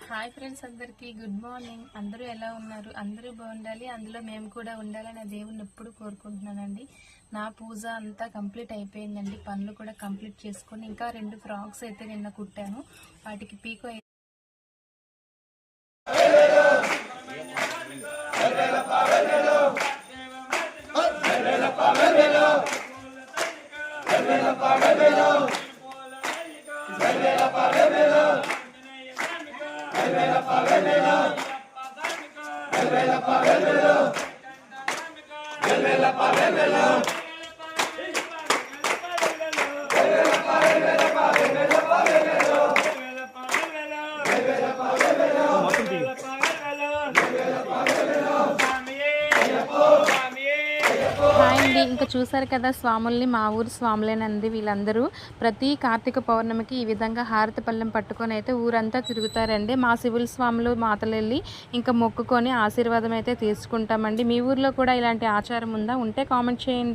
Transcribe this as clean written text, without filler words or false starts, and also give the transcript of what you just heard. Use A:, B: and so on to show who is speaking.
A: Hi friends, అందరికీ good morning. అందరూ ఎలా ఉన్నారు? అందరూ బాగుండాలి, అందులో మేము కూడా ఉండాలని ఆ దేవుణ్ణి ఎప్పుడు కోరుకుంటున్నానండి. నా పూజ అంతా కంప్లీట్ అయిపోయిందండి. పనులు కూడా కంప్లీట్ చేసుకొని ఇంకా 2 ఫ్రాక్స్ అయితే నిన్న కుట్టాను. వాటికి పీకో హాయ్ అండి. ఇంకా చూసారు కదా స్వాముల్ని, మా ఊరు స్వాములేనండి వీళ్ళందరూ. ప్రతి కార్తీక పౌర్ణమికి ఈ విధంగా హారతి పళ్ళెం పట్టుకొని అయితే ఊరంతా తిరుగుతారండి. మా సివిల్ స్వాములు మాతలు వెళ్ళి ఇంకా మొక్కుకొని ఆశీర్వాదం అయితే తీసుకుంటామండి. మీ ఊర్లో కూడా ఇలాంటి ఆచారం ఉందా? ఉంటే కామెంట్ చేయండి.